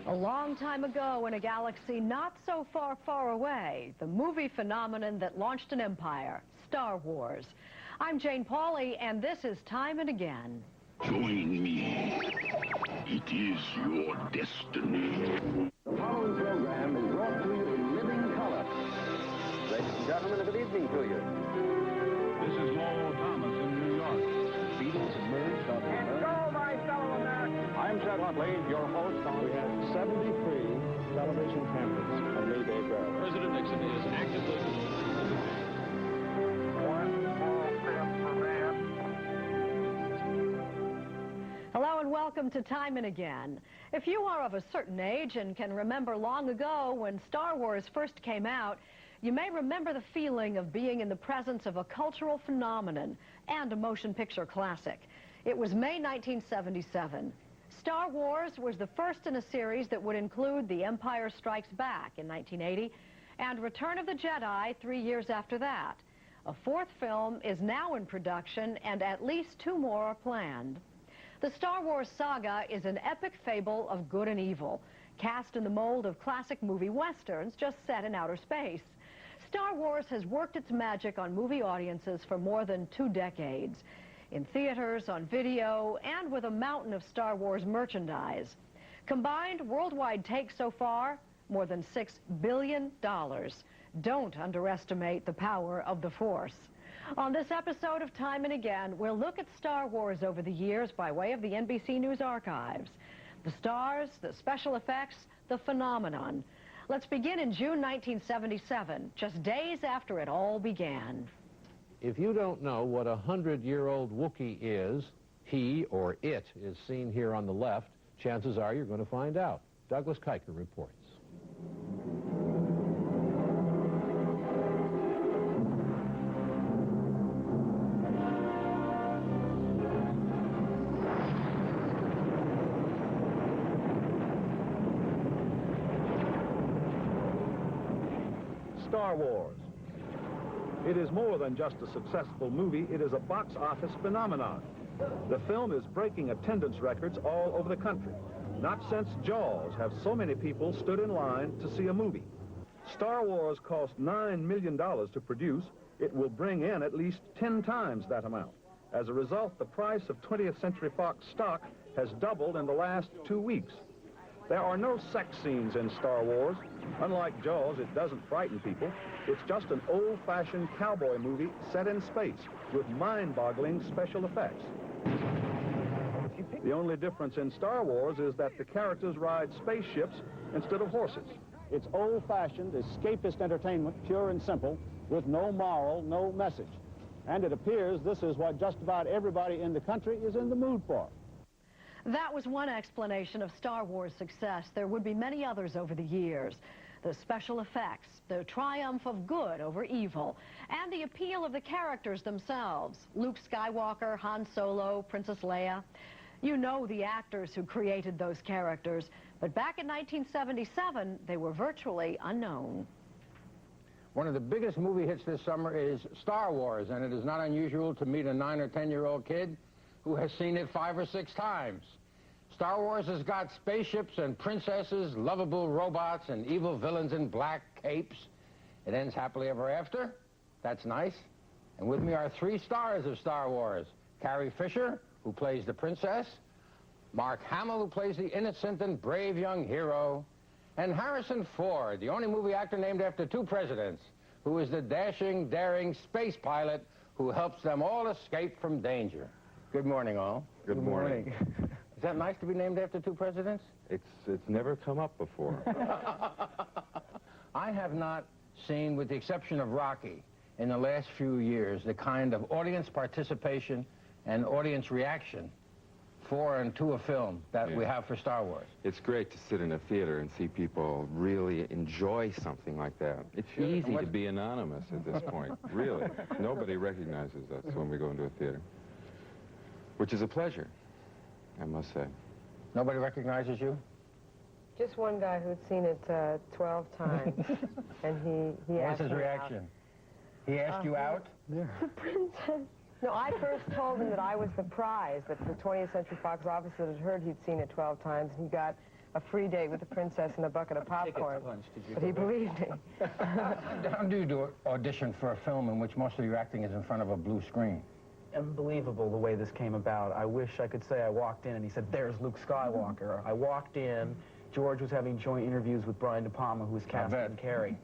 A long time ago in a galaxy not so far, far away, the movie phenomenon that launched an empire, Star Wars. I'm Jane Pauley, and this is Time and Again. Join me. It is your destiny. The following program is brought to you in living color. Ladies and gentlemen, good evening to you. This is Lowell Thomas in New York. The Beatles emerged on the Earth. Go, my fellow Americans! I'm Chet Huntley, your host on... We had 73 television cameras on Mayday ground. President Nixon is actively... One small step for man. Hello and welcome to Time and Again. If you are of a certain age and can remember long ago when Star Wars first came out, you may remember the feeling of being in the presence of a cultural phenomenon and a motion picture classic. It was May 1977. Star Wars was the first in a series that would include The Empire Strikes Back in 1980 and Return of the Jedi 3 years after that. A fourth film is now in production and at least two more are planned. The Star Wars saga is an epic fable of good and evil, cast in the mold of classic movie westerns just set in outer space. Star Wars has worked its magic on movie audiences for more than 2 decades. In theaters, on video, and with a mountain of Star Wars merchandise. Combined worldwide takes so far, more than $6 billion. Don't underestimate the power of the Force. On this episode of Time and Again, we'll look at Star Wars over the years by way of the NBC News archives. The stars, the special effects, the phenomenon. Let's begin in June 1977, just days after it all began. If you don't know what a 100-year-old Wookiee is, he or it is seen here on the left, chances are you're going to find out. Douglas Kuiker reports. Star Wars. It is more than just a successful movie, it is a box office phenomenon. The film is breaking attendance records all over the country. Not since Jaws have so many people stood in line to see a movie. Star Wars cost $9 million to produce. It will bring in at least 10 times that amount. As a result, the price of 20th Century Fox stock has doubled in the last 2 weeks. There are no sex scenes in Star Wars. Unlike Jaws, it doesn't frighten people. It's just an old-fashioned cowboy movie set in space with mind-boggling special effects. The only difference in Star Wars is that the characters ride spaceships instead of horses. It's old-fashioned, escapist entertainment, pure and simple, with no moral, no message. And it appears this is what just about everybody in the country is in the mood for. That was one explanation of Star Wars' success. There would be many others over the years. The special effects, the triumph of good over evil, and the appeal of the characters themselves. Luke Skywalker, Han Solo, Princess Leia. You know the actors who created those characters, but back in 1977, they were virtually unknown. One of the biggest movie hits this summer is Star Wars, and it is not unusual to meet a 9 or 10-year-old kid who has seen it 5 or 6 times. Star Wars has got spaceships and princesses, lovable robots, and evil villains in black capes. It ends happily ever after. That's nice. And with me are 3 stars of Star Wars. Carrie Fisher, who plays the princess, Mark Hamill, who plays the innocent and brave young hero, and Harrison Ford, the only movie actor named after 2 presidents, who is the dashing, daring space pilot who helps them all escape from danger. Good morning, all. Good morning. Is that nice to be named after 2 presidents? It's never come up before. I have not seen, with the exception of Rocky, in the last few years, the kind of audience participation and audience reaction for and to a film that we have for Star Wars. It's great to sit in a theater and see people really enjoy something like that. It's easy to be anonymous at this point, really. Nobody recognizes us when we go into a theater, which is a pleasure, I must say. Nobody recognizes you? Just one guy who'd seen it 12 times, and he asked What's his me reaction? Out. He asked you out? The princess. No, I first told him that I was the prize, that the 20th Century Fox officer had heard he'd seen it 12 times, and he got a free date with the princess and a bucket of popcorn. But he believed me. How do you do audition for a film in which most of your acting is in front of a blue screen? Unbelievable the way this came about. I wish I could say I walked in and he said, "There's Luke Skywalker." I walked in, George was having joint interviews with Brian De Palma, who was Captain Carey.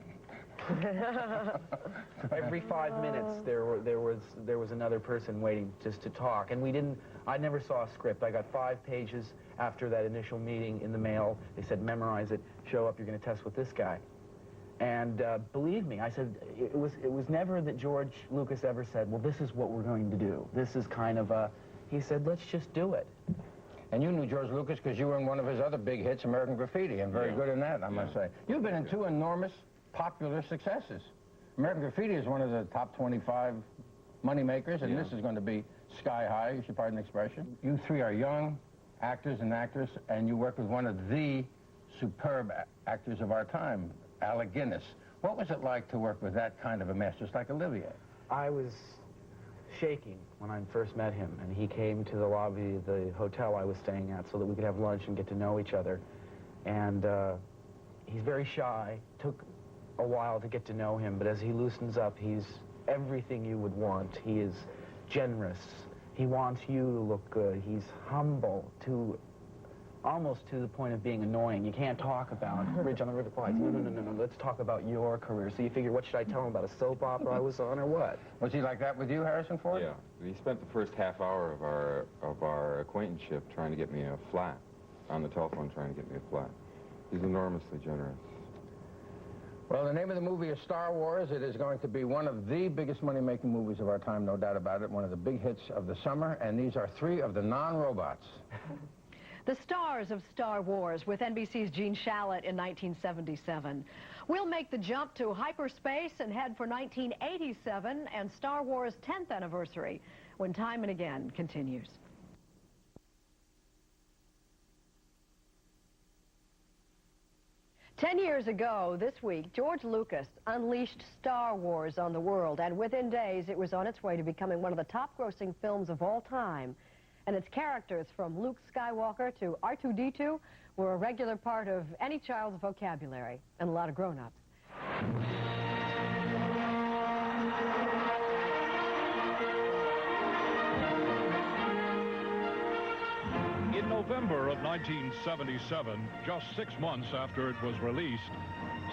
Every 5 minutes there was another person waiting just to talk, and I never saw a script. I got 5 pages after that initial meeting in the mail. They said, memorize it, show up, you're going to test with this guy. And believe me, I said, it was never that George Lucas ever said, well, this is what we're going to do. This is kind of a, he said, let's just do it. And you knew George Lucas because you were in one of his other big hits, American Graffiti, and very good in that, I must say. You've been in 2 enormous popular successes. American Graffiti is one of the top 25 money makers, and this is going to be sky high, if you pardon the expression. You 3 are young actors and actors, and you work with one of the superb actors of our time, Alec Guinness. What was it like to work with that kind of a master, just like Olivier? I was shaking when I first met him, and he came to the lobby of the hotel I was staying at so that we could have lunch and get to know each other. And he's very shy. Took a while to get to know him, but as he loosens up, he's everything you would want. He is generous. He wants you to look good. He's humble to almost to the point of being annoying. You can't talk about Bridge on the River Kwai. No, let's talk about your career. So you figure, what should I tell him about, a soap opera I was on or what? Was he like that with you, Harrison Ford? Yeah. He spent the first half hour of our acquaintanceship trying to get me a flat, on the telephone trying to get me a flat. He's enormously generous. Well, the name of the movie is Star Wars. It is going to be one of the biggest money-making movies of our time, no doubt about it, one of the big hits of the summer, and these are 3 of the non-robots. The stars of Star Wars with NBC's Gene Shalit in 1977. We'll make the jump to hyperspace and head for 1987 and Star Wars' 10th anniversary when Time and Again continues. Ten years ago this week, George Lucas unleashed Star Wars on the world, and within days it was on its way to becoming one of the top-grossing films of all time. And its characters, from Luke Skywalker to R2-D2, were a regular part of any child's vocabulary, and a lot of grown-ups. In November of 1977, just 6 months after it was released,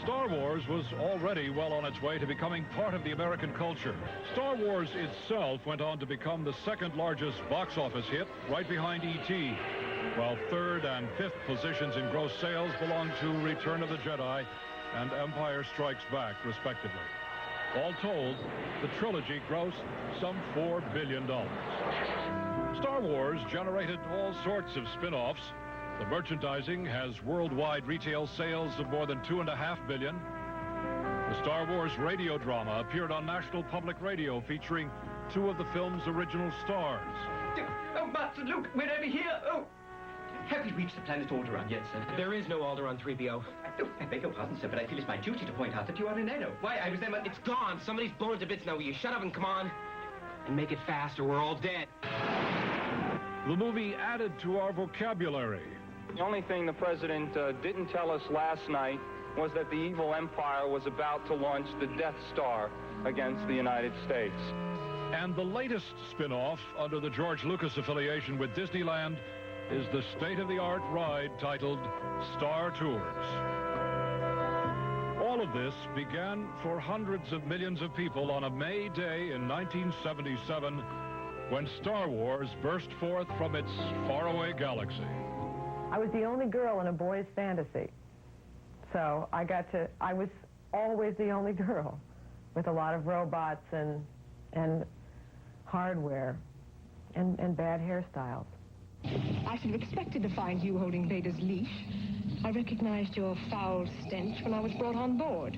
Star Wars was already well on its way to becoming part of the American culture. Star Wars itself went on to become the 2nd largest box office hit, right behind E.T., while 3rd and 5th positions in gross sales belong to Return of the Jedi and Empire Strikes Back, respectively. All told, the trilogy grossed some $4 billion. Star Wars generated all sorts of spin-offs. The merchandising has worldwide retail sales of more than $2.5 billion. The Star Wars radio drama appeared on National Public Radio, featuring 2 of the film's original stars. Oh, Master Luke, we're over here. Oh, have we reached the planet Alderaan yet, sir? There is no Alderaan, 3PO. Oh, I beg your pardon, sir, but I feel it's my duty to point out that you are in error. Why, I was there... It's gone. Somebody's blown it to bits now. Will you shut up and come on? And make it fast or we're all dead. The movie added to our vocabulary. The only thing the president didn't tell us last night was that the evil empire was about to launch the Death Star against the United States. And the latest spin-off under the George Lucas affiliation with Disneyland is the state-of-the-art ride titled Star Tours. All of this began for hundreds of millions of people on a May day in 1977 when Star Wars burst forth from its faraway galaxy. I was the only girl in a boy's fantasy. So I was always the only girl, with a lot of robots and hardware and bad hairstyles. I should have expected to find you holding Vader's leash. I recognized your foul stench when I was brought on board.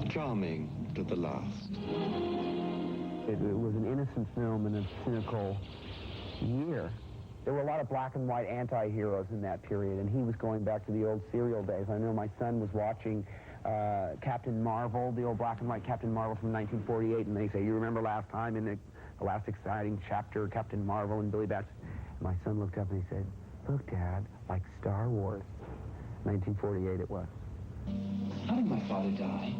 Charming to the last. It was an innocent film in a cynical year. There were a lot of black and white anti-heroes in that period, and he was going back to the old serial days. I know my son was watching Captain Marvel, the old black and white Captain Marvel from 1948, and they say, you remember last time in the last exciting chapter, Captain Marvel and Billy Bats? And my son looked up and he said, look, Dad, like Star Wars. 1948 it was. How did my father die?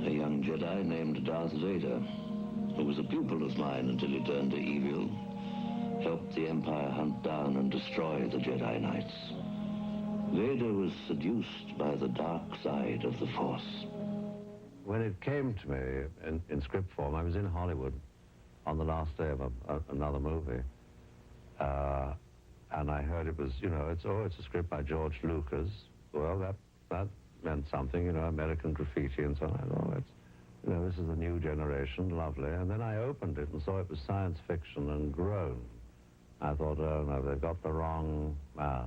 A young Jedi named Darth Vader, who was a pupil of mine until he turned to evil, helped the Empire hunt down and destroy the Jedi Knights. Vader was seduced by the dark side of the Force. When it came to me in script form, I was in Hollywood on the last day of another movie, and I heard it was, you know, it's a script by George Lucas. Well, that meant something, you know, American Graffiti and so on. I thought, it's, you know, this is a new generation, lovely. And then I opened it and saw it was science fiction and groaned. I thought, oh no, they've got the wrong man.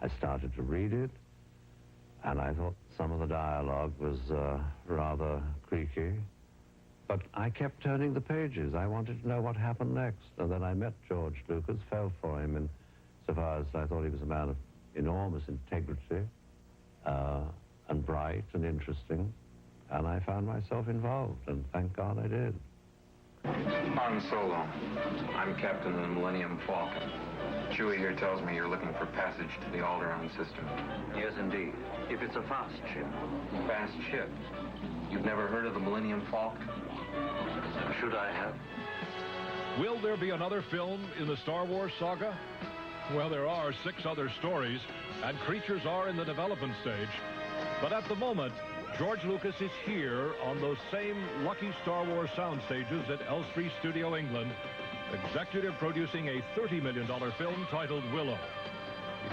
I started to read it, and I thought some of the dialogue was rather creaky. But I kept turning the pages. I wanted to know what happened next. And then I met George Lucas, fell for him in so far as I thought he was a man of enormous integrity, and bright and interesting. And I found myself involved, and thank God I did. Han Solo. I'm captain of the Millennium Falcon. Chewie here tells me you're looking for passage to the Alderaan system. Yes, indeed. If it's a fast ship. Fast ship? You've never heard of the Millennium Falcon? Should I have? Will there be another film in the Star Wars saga? Well, there are 6 other stories, and creatures are in the development stage. But at the moment, George Lucas is here on those same lucky Star Wars sound stages at Elstree Studio, England, executive producing a $30 million film titled Willow.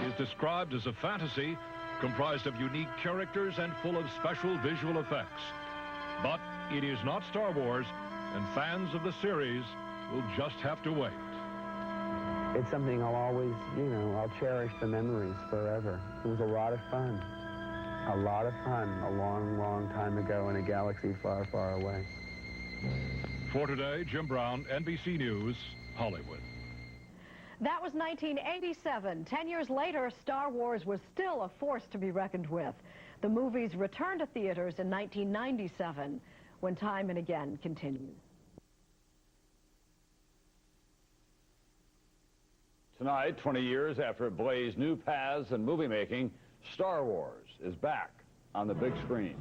It is described as a fantasy comprised of unique characters and full of special visual effects. But it is not Star Wars, and fans of the series will just have to wait. It's something I'll always, you know, I'll cherish the memories forever. It was a lot of fun. A lot of fun a long, long time ago in a galaxy far, far away. For today, Jim Brown, NBC News, Hollywood. That was 1987. 10 years later, Star Wars was still a force to be reckoned with. The movies returned to theaters in 1997, when Time and Again continues. Tonight, 20 years after it blazed new paths in movie making, Star Wars is back on the big screen.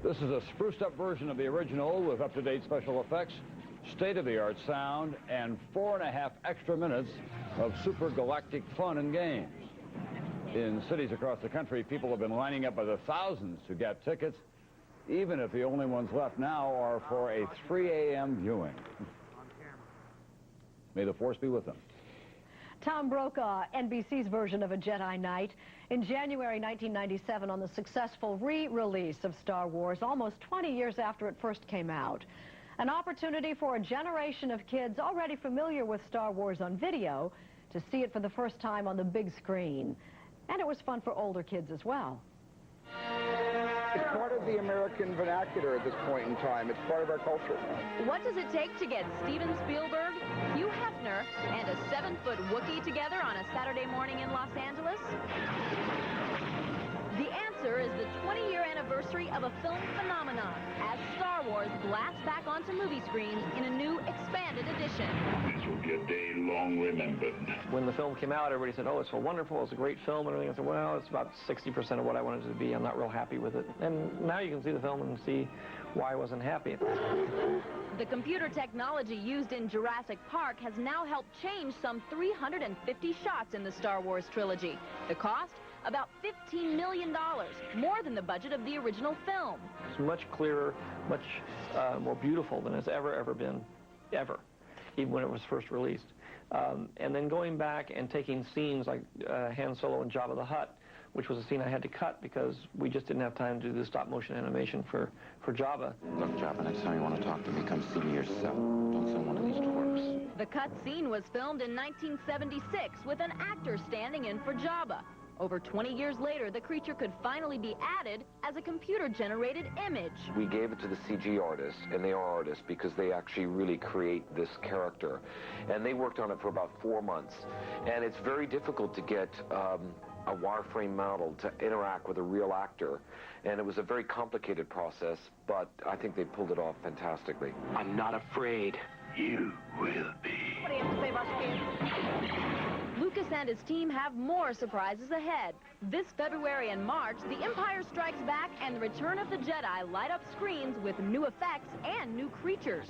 This is a spruced-up version of the original with up-to-date special effects, state-of-the-art sound, and 4.5 extra minutes of super galactic fun and games. In cities across the country, people have been lining up by the thousands to get tickets, even if the only ones left now are for a 3 a.m. viewing. May the Force be with them. Tom Brokaw, NBC's version of A Jedi Knight. In January 1997, on the successful re-release of Star Wars, almost 20 years after it first came out. An opportunity for a generation of kids already familiar with Star Wars on video to see it for the first time on the big screen. And it was fun for older kids as well. It's part of the American vernacular at this point in time. It's part of our culture. What does it take to get Steven Spielberg, Hugh Hefner, and a 7-foot Wookiee together on a Saturday morning in Los Angeles? The answer is the 20-year anniversary of a film phenomenon as Star Wars blasts back onto movie screens in a new expanded edition. This will be a day long remembered. When the film came out, everybody said, oh, it's so wonderful, it's a great film and everything. I said, well, it's about 60% of what I wanted it to be. I'm not real happy with it. And now you can see the film and see why I wasn't happy. The computer technology used in Jurassic Park has now helped change some 350 shots in the Star Wars trilogy. The cost? About $15 million, more than the budget of the original film. It's much clearer, much more beautiful than it's ever been, ever, even when it was first released. And then going back and taking scenes like Han Solo and Jabba the Hutt, which was a scene I had to cut because we just didn't have time to do the stop-motion animation for Jabba. Look, Jabba, next time you want to talk to me, come see me yourself. Don't send one of these dwarves. The cut scene was filmed in 1976 with an actor standing in for Jabba. Over 20 years later, the creature could finally be added as a computer-generated image. We gave it to the CG artists, and they are artists because they actually really create this character. And they worked on it for about 4 months. And it's very difficult to get a wireframe model to interact with a real actor. And it was a very complicated process, but I think they pulled it off fantastically. I'm not afraid. You will be. What do you have to say about Lucas and his team have more surprises ahead. This February and March, The Empire Strikes Back and The Return of the Jedi light up screens with new effects and new creatures.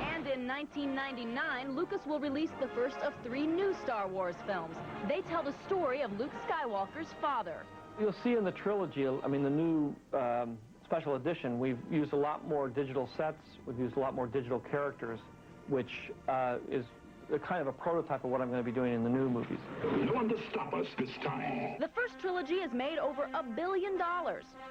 And in 1999, Lucas will release the first of 3 new Star Wars films. They tell the story of Luke Skywalker's father. You'll see in the trilogy, I mean, the new special edition, we've used a lot more digital sets, we've used a lot more digital characters, which is a kind of a prototype of what I'm going to be doing in the new movies. No one to stop us this time. The first trilogy has made over $1 billion.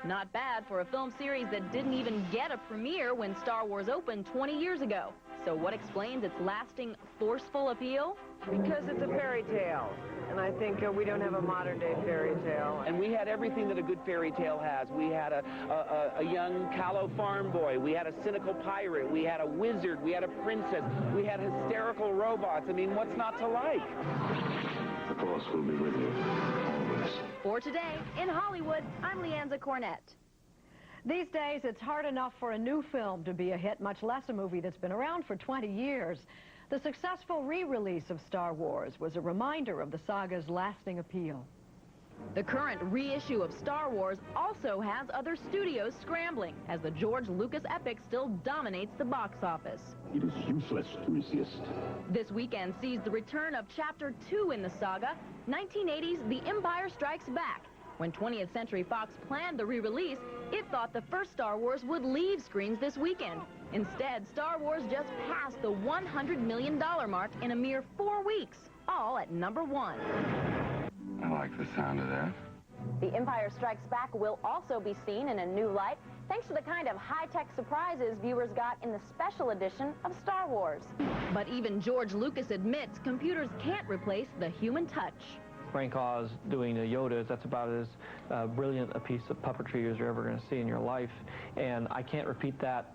Not bad for a film series that didn't even get a premiere when Star Wars opened 20 years ago. So what explains its lasting, forceful appeal? Because it's a fairy tale. And I think we don't have a modern-day fairy tale. And we had everything that a good fairy tale has. We had a young callow farm boy. We had a cynical pirate. We had a wizard. We had a princess. We had hysterical robots. I mean, what's not to like? The Force will be with you, always. For today, in Hollywood, I'm Leanza Cornett. These days, it's hard enough for a new film to be a hit, much less a movie that's been around for 20 years. The successful re-release of Star Wars was a reminder of the saga's lasting appeal. The current reissue of Star Wars also has other studios scrambling, as the George Lucas epic still dominates the box office. It is useless to resist. This weekend sees the return of Chapter 2 in the saga, 1980's The Empire Strikes Back. When 20th Century Fox planned the re-release, it thought the first Star Wars would leave screens this weekend. Instead, Star Wars just passed the $100 million mark in a mere 4 weeks, all at #1. I like the sound of that. The Empire Strikes Back will also be seen in a new light, thanks to the kind of high-tech surprises viewers got in the special edition of Star Wars. But even George Lucas admits computers can't replace the human touch. Frank Oz doing a Yoda, that's about as brilliant a piece of puppetry as you're ever going to see in your life. And I can't repeat that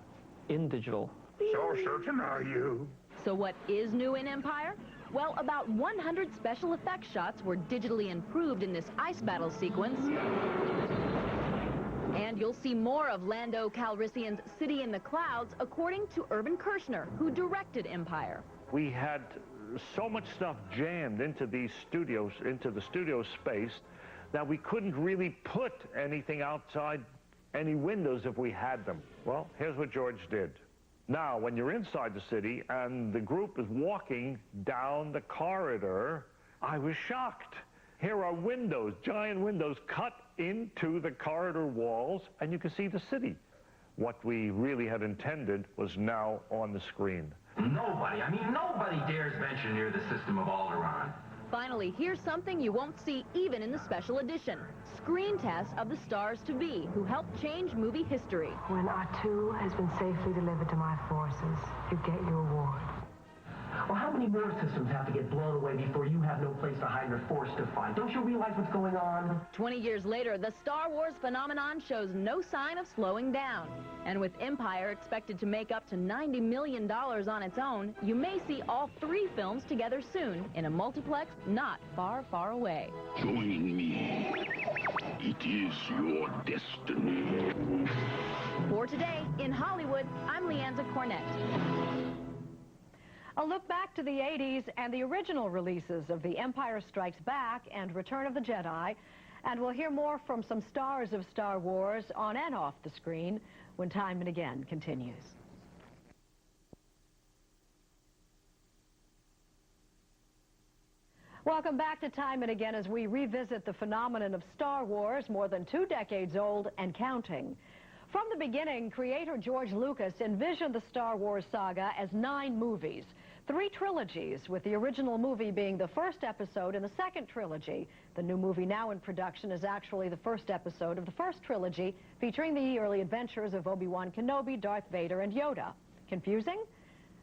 in digital. So certain are you? So what is new in Empire? Well, about 100 special effects shots were digitally improved in this ice battle sequence. And you'll see more of Lando Calrissian's City in the Clouds, according to Irvin Kershner, who directed Empire. We had so much stuff jammed into these studios, into the studio space, that we couldn't really put anything outside any windows if we had them. Well, here's what George did. Now, when you're inside the city and the group is walking down the corridor, I was shocked. Here are windows, giant windows cut into the corridor walls, and you can see the city. What we really had intended was now on the screen. Nobody dares venture near the system of Alderaan. Finally, here's something you won't see even in the special edition. Screen tests of the stars-to-be, who helped change movie history. When R2 has been safely delivered to my forces, you get your reward. Well, how many nerve systems have to get blown away before you have no place to hide or force to fight? Don't you realize what's going on? 20 years later, the Star Wars phenomenon shows no sign of slowing down. And with Empire expected to make up to $90 million on its own, you may see all 3 films together soon in a multiplex not far, far away. Join me. It is your destiny. For today, in Hollywood, I'm Leanza Cornett. A look back to the 80s and the original releases of The Empire Strikes Back and Return of the Jedi. And we'll hear more from some stars of Star Wars on and off the screen when Time and Again continues. Welcome back to Time and Again as we revisit the phenomenon of Star Wars, more than 2 decades old and counting. From the beginning, creator George Lucas envisioned the Star Wars saga as 9 movies, 3 trilogies, with the original movie being the first episode in the second trilogy. The new movie now in production is actually the first episode of the first trilogy, featuring the early adventures of Obi-Wan Kenobi, Darth Vader, and Yoda. Confusing?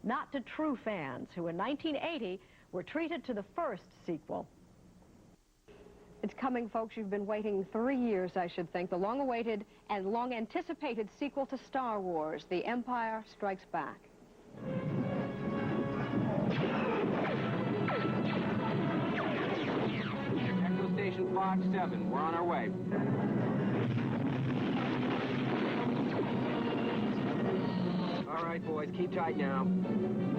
Not to true fans, who in 1980 were treated to the first sequel. It's coming, folks. You've been waiting 3 years, I should think. The long-awaited and long-anticipated sequel to Star Wars, The Empire Strikes Back. Central Station Fox 7. We're on our way. right, boys. Keep tight now.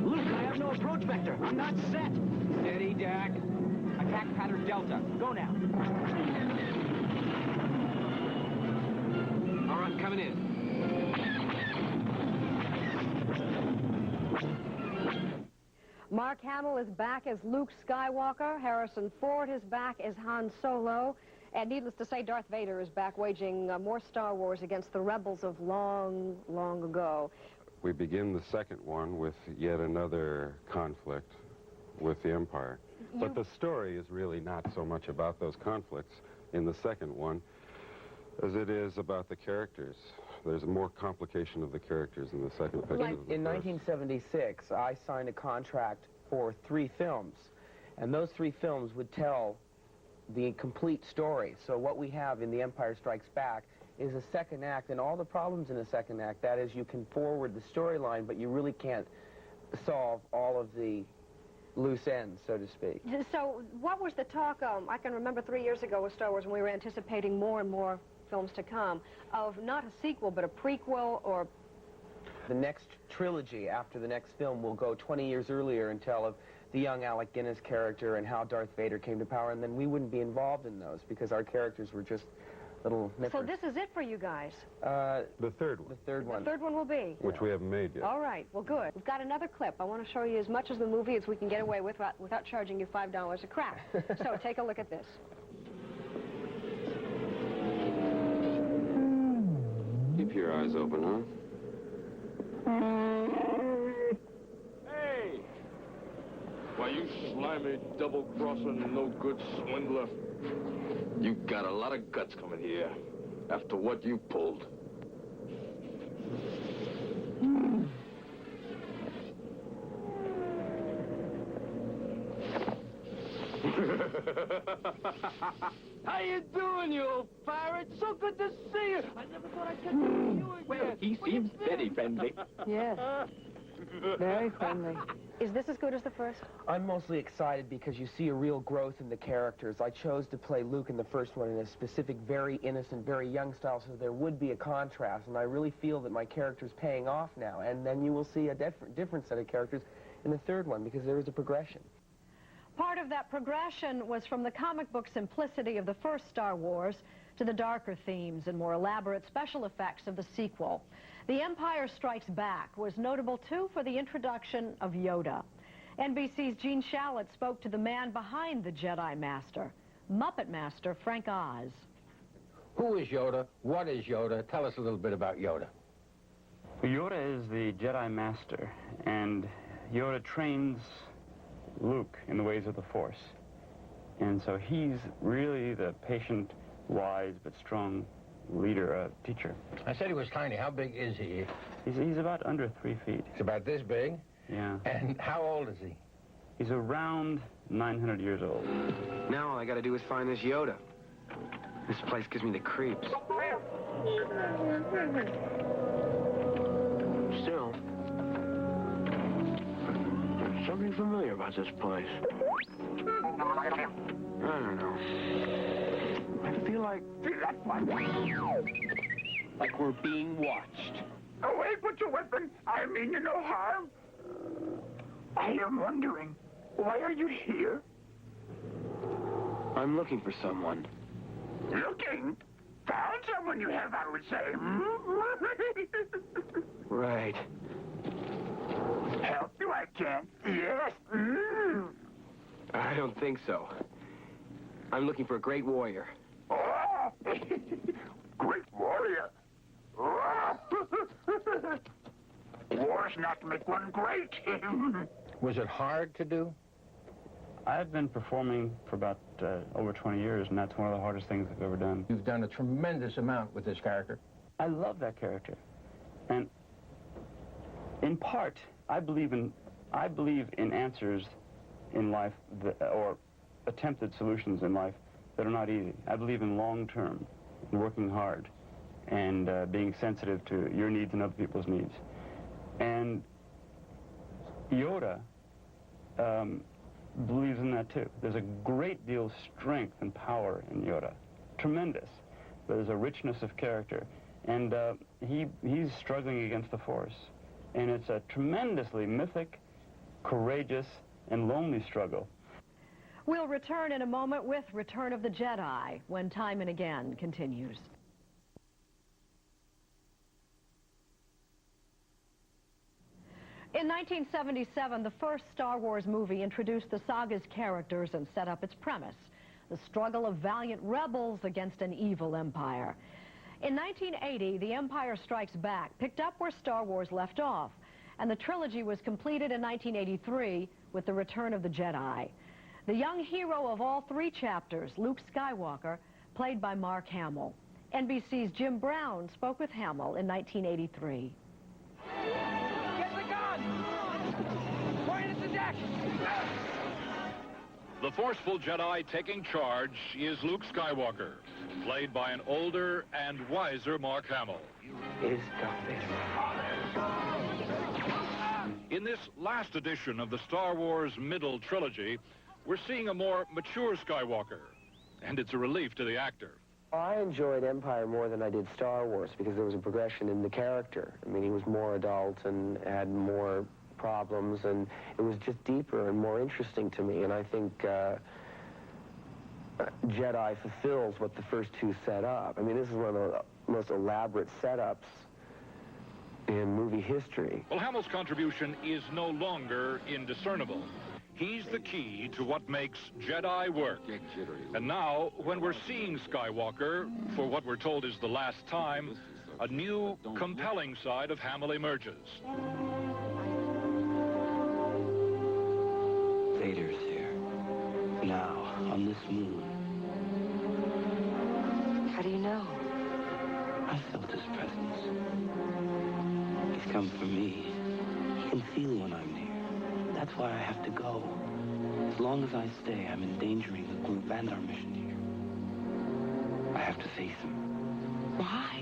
Luke, I have no approach vector. I'm not set. Steady, Dak. Attack pattern Delta. Go now. All right, coming in. Mark Hamill is back as Luke Skywalker. Harrison Ford is back as Han Solo. And needless to say, Darth Vader is back waging more Star Wars against the rebels of long, long ago. We begin the second one with yet another conflict with the Empire. But the story is really not so much about those conflicts in the second one as it is about the characters. There's more complication of the characters in the second picture. In 1976, I signed a contract for 3 films, and those 3 films would tell the complete story. So what we have in The Empire Strikes Back is a second act, and all the problems in a second act, that is, you can forward the storyline, but you really can't solve all of the loose ends, so to speak. So what was the talk, I can remember 3 years ago with Star Wars when we were anticipating more and more films to come, of not a sequel, but a prequel or... The next trilogy after the next film will go 20 years earlier and tell of the young Alec Guinness character and how Darth Vader came to power, and then we wouldn't be involved in those because our characters were just little nippers. So this is it for you guys? The third one. The third one. The third one will be? Which we haven't made yet. All right, well, good. We've got another clip. I want to show you as much of the movie as we can get away with without charging you $5 a crack. So take a look at this. Keep your eyes open, huh? Hey! Why, you slimy, double-crossing, no-good swindler. You got a lot of guts coming here after what you pulled. How you doing, you old pirate? So good to see you. I never thought I'd catch up with you again. Well, he seems very friendly. Yes. Very friendly. Is this as good as the first? I'm mostly excited because you see a real growth in the characters. I chose to play Luke in the first one in a specific, very innocent, very young style, so there would be a contrast, and I really feel that my character's paying off now, and then you will see a different set of characters in the third one because there is a progression. Part of that progression was from the comic book simplicity of the first Star Wars to the darker themes and more elaborate special effects of the sequel. The Empire Strikes Back was notable, too, for the introduction of Yoda. NBC's Gene Shalit spoke to the man behind the Jedi Master, Muppet Master Frank Oz. Who is Yoda? What is Yoda? Tell us a little bit about Yoda. Yoda is the Jedi Master, and Yoda trains Luke in the ways of the Force. And so he's really the patient, wise, but strong leader, teacher. I said he was tiny. How big is he? He's about under 3 feet. He's about this big? Yeah. And how old is he? He's around 900 years old. Now all I gotta do is find this Yoda. This place gives me the creeps. Still, there's something familiar about this place. I don't know. I feel like we're being watched. Away, put your weapon. I mean you no harm. I am wondering, why are you here? I'm looking for someone. Looking? Found someone you have, I would say. Right. Help you I can. Yes. I don't think so. I'm looking for a great warrior. Oh, great warrior. War's not to make one great. Was it hard to do? I've been performing for about over 20 years, and that's one of the hardest things I've ever done. You've done a tremendous amount with this character. I love that character. And in part, I believe in answers in life or attempted solutions in life that are not easy. I believe in long-term, and working hard, and being sensitive to your needs and other people's needs. And Yoda believes in that too. There's a great deal of strength and power in Yoda. Tremendous. There's a richness of character. And he's struggling against the Force. And it's a tremendously mythic, courageous, and lonely struggle. We'll return in a moment with Return of the Jedi, when Time and Again continues. In 1977, the first Star Wars movie introduced the saga's characters and set up its premise, the struggle of valiant rebels against an evil empire. In 1980, The Empire Strikes Back picked up where Star Wars left off, and the trilogy was completed in 1983 with The Return of the Jedi. The young hero of all three chapters, Luke Skywalker, played by Mark Hamill. NBC's Jim Brown spoke with Hamill in 1983. Get the gun! Point at the deck! The forceful Jedi taking charge is Luke Skywalker, played by an older and wiser Mark Hamill. Is Darth Vader my father? In this last edition of the Star Wars middle trilogy, we're seeing a more mature Skywalker, and it's a relief to the actor. I enjoyed Empire more than I did Star Wars because there was a progression in the character. I mean, he was more adult and had more problems, and it was just deeper and more interesting to me. And I think Jedi fulfills what the first two set up. I mean, this is one of the most elaborate setups in movie history. Well, Hamill's contribution is no longer indiscernible. He's the key to what makes Jedi work. And now, when we're seeing Skywalker, for what we're told is the last time, a new, compelling side of Hamill emerges. Vader's here. Now, on this moon. How do you know? I felt his presence. He's come for me. He can feel when I'm near. That's why I have to go. As long as I stay, I'm endangering the group and our mission here. I have to face him. Why?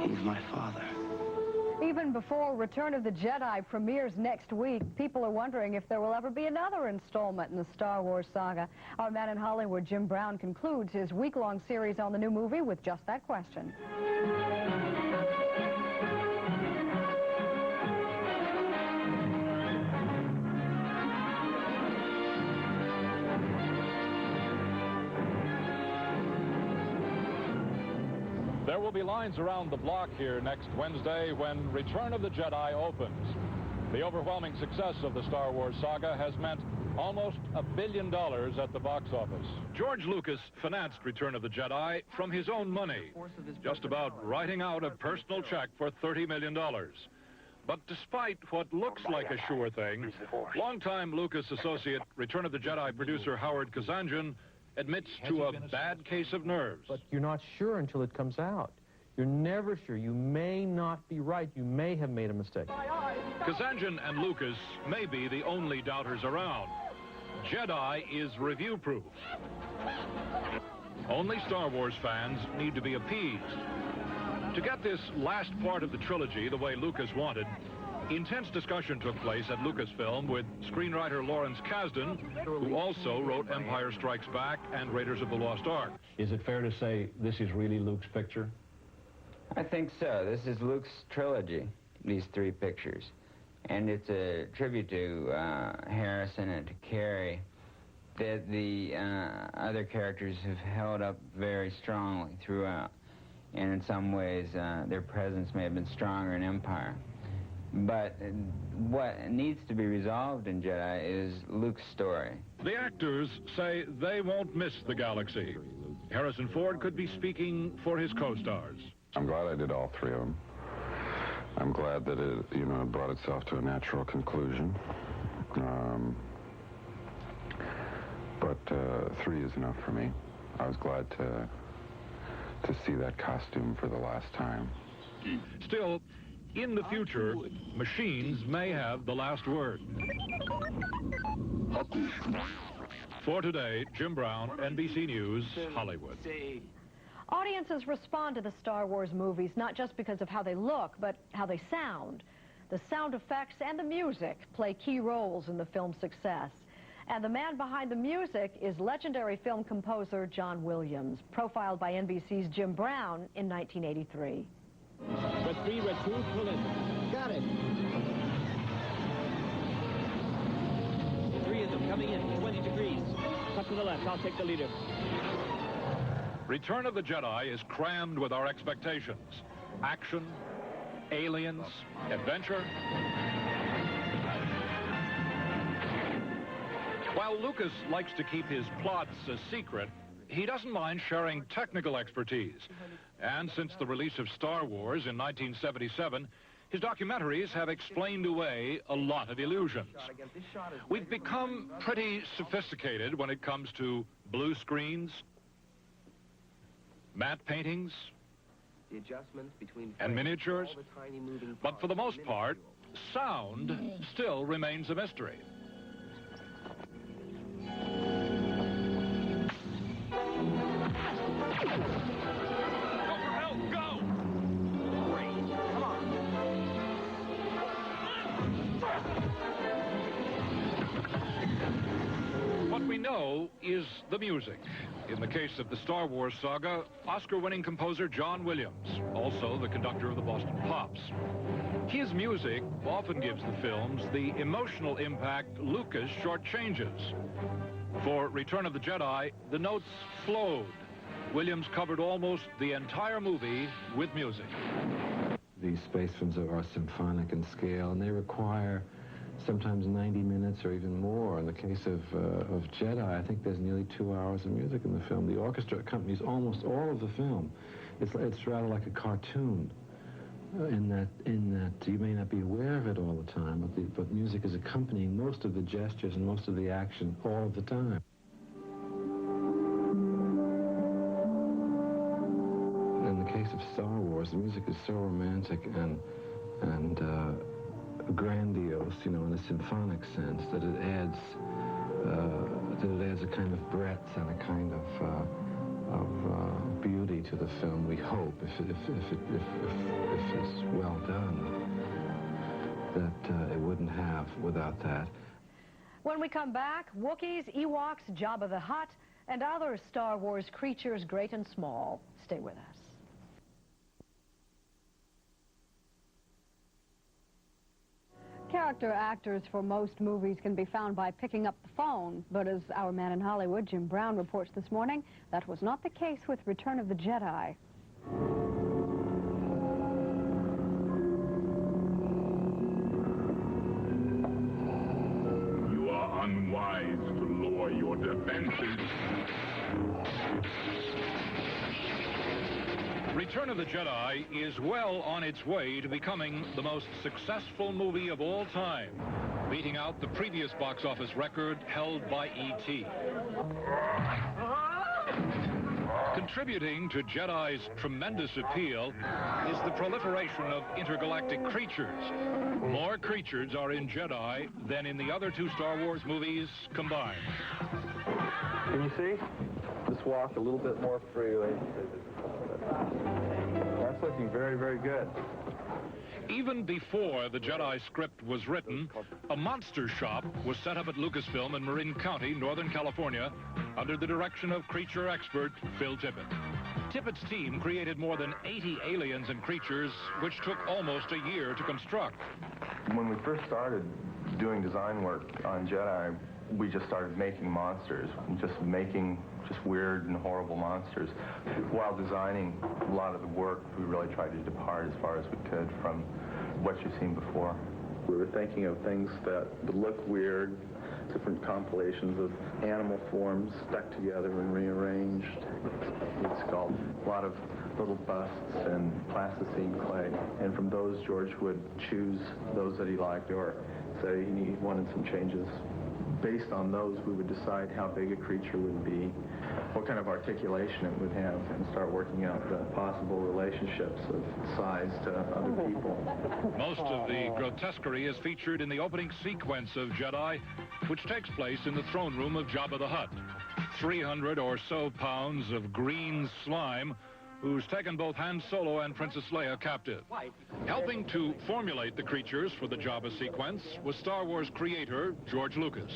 He's my father. Even before Return of the Jedi premieres next week, people are wondering if there will ever be another installment in the Star Wars saga. Our man in Hollywood, Jim Brown, concludes his week-long series on the new movie with just that question. There will be lines around the block here next Wednesday when Return of the Jedi opens. The overwhelming success of the Star Wars saga has meant almost $1 billion at the box office. George Lucas financed Return of the Jedi from his own money, just about writing out a personal check for $30 million. But despite what looks like a sure thing, longtime Lucas associate Return of the Jedi producer Howard Kazanjian admits to a bad case of nerves. But you're not sure until it comes out. You're never sure. You may not be right. You may have made a mistake. Kazanjian and Lucas may be the only doubters around. Jedi is review-proof. Only Star Wars fans need to be appeased. To get this last part of the trilogy the way Lucas wanted, intense discussion took place at Lucasfilm with screenwriter Lawrence Kasdan, who also wrote Empire Strikes Back and Raiders of the Lost Ark. Is it fair to say this is really Luke's picture? I think so. This is Luke's trilogy, these three pictures. And it's a tribute to Harrison and to Carrie that the other characters have held up very strongly throughout. And in some ways, their presence may have been stronger in Empire. But what needs to be resolved in Jedi is Luke's story. The actors say they won't miss the galaxy. Harrison Ford could be speaking for his co-stars. I'm glad I did all three of them. I'm glad that it, brought itself to a natural conclusion. But 3 is enough for me. I was glad to see that costume for the last time. Still, in the future, machines may have the last word. For today, Jim Brown, NBC News, Hollywood. Audiences respond to the Star Wars movies not just because of how they look, but how they sound. The sound effects and the music play key roles in the film's success. And the man behind the music is legendary film composer John Williams, profiled by NBC's Jim Brown in 1983. Red 3, Red 2, pull in. Got it. 3 of them coming in, 20 degrees. Cut to the left, I'll take the leader. Return of the Jedi is crammed with our expectations. Action, aliens, adventure. While Lucas likes to keep his plots a secret, he doesn't mind sharing technical expertise. And since the release of Star Wars in 1977, his documentaries have explained away a lot of illusions. We've become pretty sophisticated when it comes to blue screens, matte paintings, The adjustments between and miniatures, all the tiny moving but for the most part, sound still remains a mystery. What we know is the music. In the case of the Star Wars saga, Oscar-winning composer John Williams, also the conductor of the Boston Pops. His music often gives the films the emotional impact Lucas shortchanges. For Return of the Jedi, the notes flowed. Williams covered almost the entire movie with music. These space films are symphonic in scale, and they require sometimes 90 minutes or even more. In the case of Jedi, I think there's nearly 2 hours of music in the film. The orchestra accompanies almost all of the film. It's rather like a cartoon in that you may not be aware of it all the time, but music is accompanying most of the gestures and most of the action all of the time. In the case of Star Wars, the music is so romantic and grandiose, you know, in a symphonic sense, that it adds a kind of breadth and a kind of beauty to the film. We hope, if it's well done, that it wouldn't have without that. When we come back, Wookiees, Ewoks, Jabba the Hutt, and other Star Wars creatures, great and small. Stay with us. Character actors for most movies can be found by picking up the phone, but as our man in Hollywood, Jim Brown, reports this morning, that was not the case with Return of the Jedi. You are unwise to lower your defenses. Return of the Jedi is well on its way to becoming the most successful movie of all time, beating out the previous box office record held by E.T. Contributing to Jedi's tremendous appeal is the proliferation of intergalactic creatures. More creatures are in Jedi than in the other 2 Star Wars movies combined. Can you see? Just walk a little bit more freely. That's looking very, very good. Even before the Jedi script was written, a monster shop was set up at Lucasfilm in Marin County, Northern California, under the direction of creature expert Phil Tippett. Tippett's team created more than 80 aliens and creatures, which took almost a year to construct. When we first started doing design work on Jedi, we just started making monsters, just weird and horrible monsters. While designing a lot of the work, we really tried to depart as far as we could from what you've seen before. We were thinking of things that would look weird, different compilations of animal forms stuck together and rearranged. It's called a lot of little busts and plasticine clay. And from those, George would choose those that he liked or say he wanted some changes. Based on those, we would decide how big a creature would be, what kind of articulation it would have, and start working out the possible relationships of size to other people. Most of the grotesquerie is featured in the opening sequence of Jedi, which takes place in the throne room of Jabba the Hutt. 300 or so pounds of green slime who's taken both Han Solo and Princess Leia captive. Helping to formulate the creatures for the Jabba sequence was Star Wars creator George Lucas.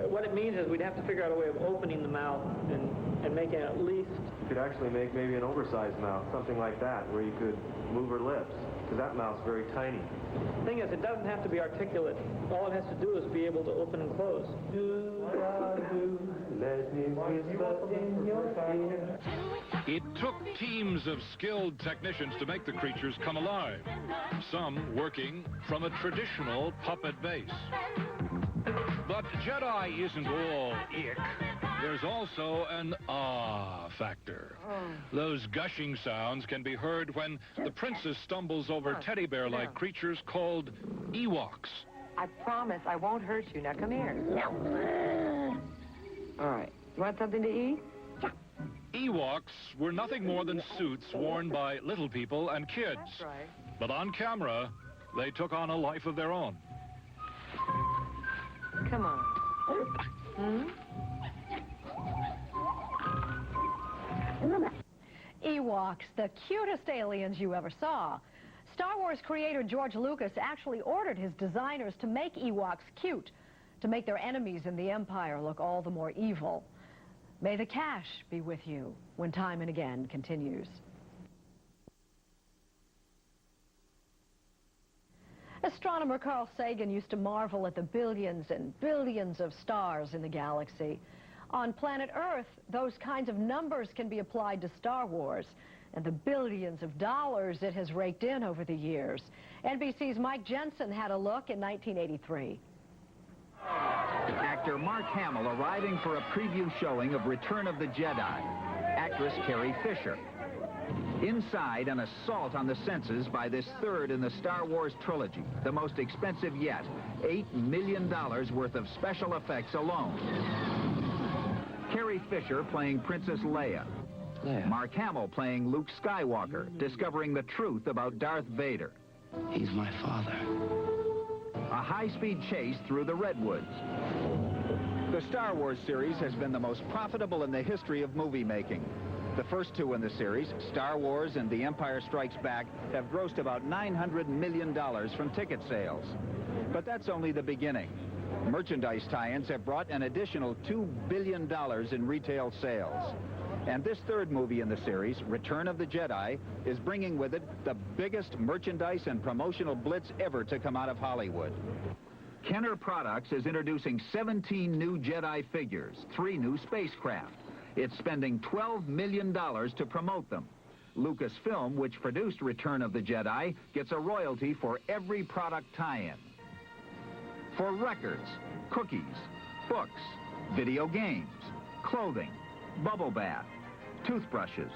What it means is we'd have to figure out a way of opening the mouth and making it at least... You could actually make maybe an oversized mouth, something like that, where you could move her lips, because that mouth's very tiny. The thing is, it doesn't have to be articulate. All it has to do is be able to open and close. Let me whisper in your ear. It took teams of skilled technicians to make the creatures come alive, some working from a traditional puppet base. But Jedi isn't all ick. There's also an ah factor. Those gushing sounds can be heard when the princess stumbles over teddy bear-like creatures called Ewoks. I promise I won't hurt you. Now come here. All right. You want something to eat? Ewoks were nothing more than suits worn by little people and kids. That's right. But on camera, they took on a life of their own. Come on. Ewoks, the cutest aliens you ever saw. Star Wars creator George Lucas actually ordered his designers to make Ewoks cute, to make their enemies in the Empire look all the more evil. May the cash be with you when Time and Again continues. Astronomer Carl Sagan used to marvel at the billions and billions of stars in the galaxy. On planet Earth, those kinds of numbers can be applied to Star Wars and the billions of dollars it has raked in over the years. NBC's Mike Jensen had a look in 1983. Actor Mark Hamill arriving for a preview showing of Return of the Jedi. Actress Carrie Fisher. Inside, an assault on the senses by this third in the Star Wars trilogy, the most expensive yet, $8 million worth of special effects alone. Carrie Fisher playing Princess Leia. Mark Hamill playing Luke Skywalker, discovering the truth about Darth Vader. He's my father. A high-speed chase through the Redwoods. The Star Wars series has been the most profitable in the history of movie making. The first two in the series, Star Wars and The Empire Strikes Back, have grossed about $900 million from ticket sales. But that's only the beginning. Merchandise tie-ins have brought an additional $2 billion in retail sales. And this third movie in the series, Return of the Jedi, is bringing with it the biggest merchandise and promotional blitz ever to come out of Hollywood. Kenner Products is introducing 17 new Jedi figures, 3 new spacecraft. It's spending $12 million to promote them. Lucasfilm, which produced Return of the Jedi, gets a royalty for every product tie-in. For records, cookies, books, video games, clothing, bubble bath, toothbrushes,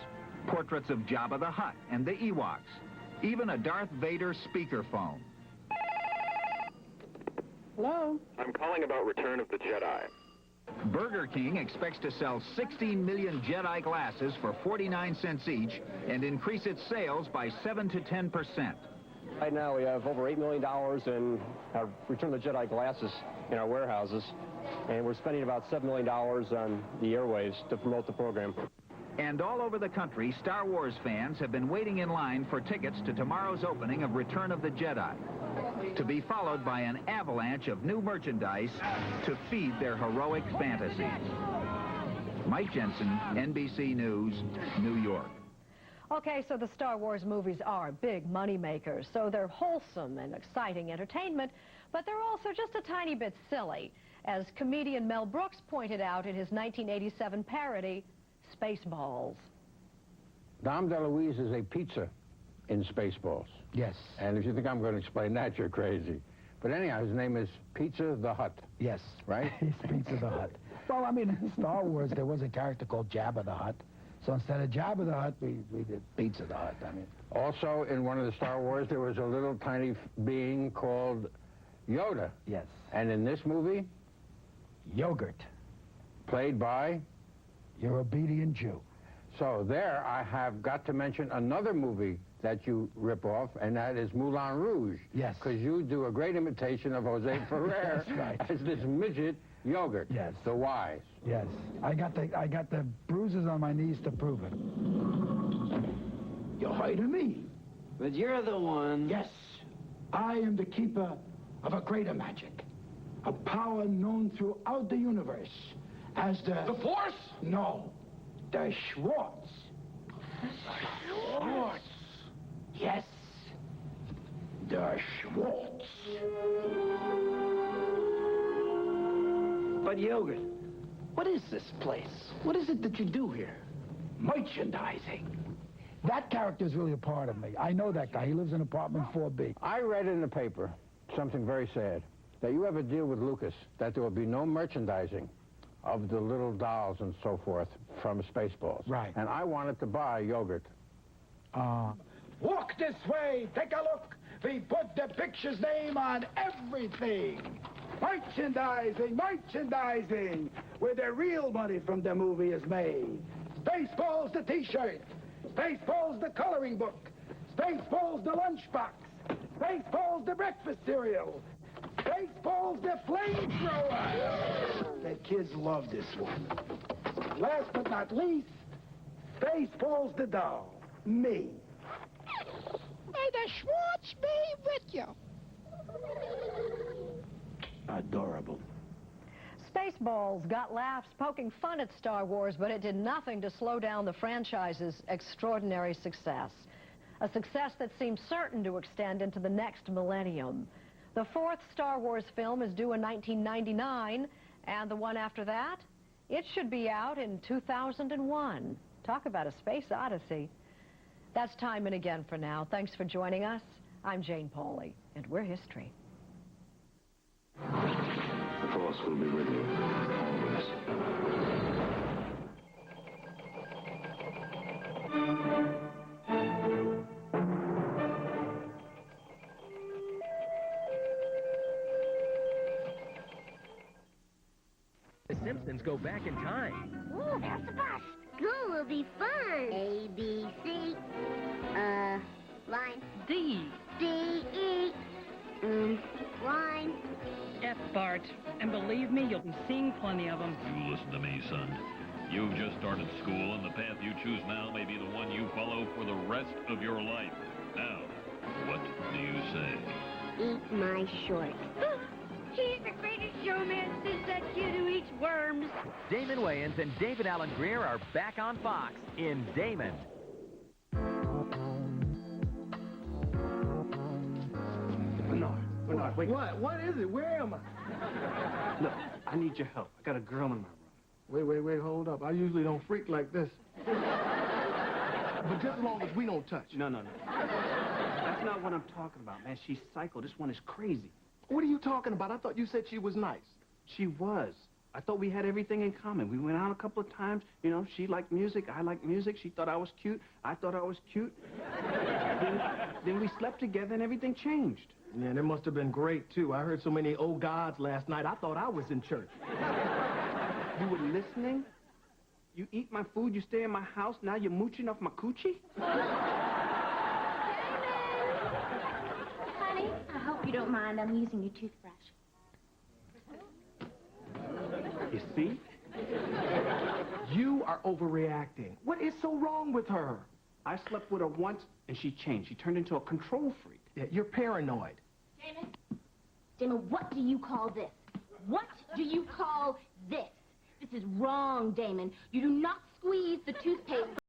portraits of Jabba the Hutt and the Ewoks, even a Darth Vader speakerphone. Hello? I'm calling about Return of the Jedi. Burger King expects to sell 16 million Jedi glasses for 49 cents each and increase its sales by 7 to 10%. Right now we have over $8 million in our Return of the Jedi glasses in our warehouses, and we're spending about $7 million on the airwaves to promote the program. And all over the country, Star Wars fans have been waiting in line for tickets to tomorrow's opening of Return of the Jedi, to be followed by an avalanche of new merchandise to feed their heroic fantasies. Mike Jensen, NBC News, New York. Okay, so the Star Wars movies are big money makers, so they're wholesome and exciting entertainment, but they're also just a tiny bit silly, as comedian Mel Brooks pointed out in his 1987 parody, Spaceballs. Dom DeLuise is a pizza in Spaceballs. Yes. And if you think I'm going to explain that, you're crazy. But anyhow, his name is Pizza the Hutt. Yes. Right? He's Pizza the Hutt. Well, I mean, in Star Wars, there was a character called Jabba the Hutt. So instead of Jabba the Hutt, we did Pizza the Hutt. I mean, also, in one of the Star Wars, there was a little tiny being called Yoda. Yes. And in this movie? Yogurt. Played by? Your obedient Jew. So there, I have got to mention another movie that you rip off, and that is Moulin Rouge. Yes. Because you do a great imitation of Jose Ferrer right. as this midget Yogurt. Yes. The wise. Yes. I got the bruises on my knees to prove it. You're hiding me. But you're the one. Yes, I am the keeper of a greater magic. A power known throughout the universe as the... The Force? No, the Schwartz. Schwartz. Yes, the Schwartz. But Yogurt, what is this place? What is it that you do here? Merchandising. That character is really a part of me. I know that guy. He lives in apartment 4B. I read in the paper something very sad, that you have a deal with Lucas, that there will be no merchandising of the little dolls and so forth from Spaceballs. Right. And I wanted to buy Yogurt. Walk this way. Take a look. We put the picture's name on everything. Merchandising, merchandising, where the real money from the movie is made. Spaceballs the T-shirt. Spaceballs the coloring book. Spaceballs the lunchbox. Spaceballs the breakfast cereal. Spaceballs the flamethrower. The kids love this one. Last but not least, Spaceballs the doll. Me. May the Schwartz be with you. Adorable. Spaceballs got laughs poking fun at Star Wars, but it did nothing to slow down the franchise's extraordinary success. A success that seems certain to extend into the next millennium. The fourth Star Wars film is due in 1999, and the one after that, it should be out in 2001. Talk about a space odyssey. That's Time and Again for now. Thanks for joining us. I'm Jane Pauley, and we're history. The Force will be with you, always. The Simpsons go back in time. Ooh, there's the bus. School will be fun. A, B, C. Line. D. D, E. Line. F, Bart. And believe me, you'll be seeing plenty of them. You listen to me, son. You've just started school, and the path you choose now may be the one you follow for the rest of your life. Now, what do you say? Eat my shorts. He's the greatest showman since that kid who eats worms. Damon Wayans and David Alan Grier are back on Fox in Damon. Bernard, wait. What is it? Where am I? Look, I need your help. I got a girl in my room. Wait, hold up. I usually don't freak like this. But just as long as we don't touch. No. That's not what I'm talking about, man. She's psycho. This one is crazy. What are you talking about? I thought you said she was nice. She was. I thought we had everything in common. We went out a couple of times. You know, she liked music. I liked music. She thought I was cute. I thought I was cute. Then we slept together and everything changed. Man, it must have been great, too. I heard so many oh gods last night. I thought I was in church. You were listening? You eat my food, you stay in my house, now you're mooching off my coochie? Honey, I hope you don't mind. I'm using your toothbrush. You see? You are overreacting. What is so wrong with her? I slept with her once, and she changed. She turned into a control freak. Yeah, you're paranoid. Damon, what do you call this? What do you call this? This is wrong, Damon. You do not squeeze the toothpaste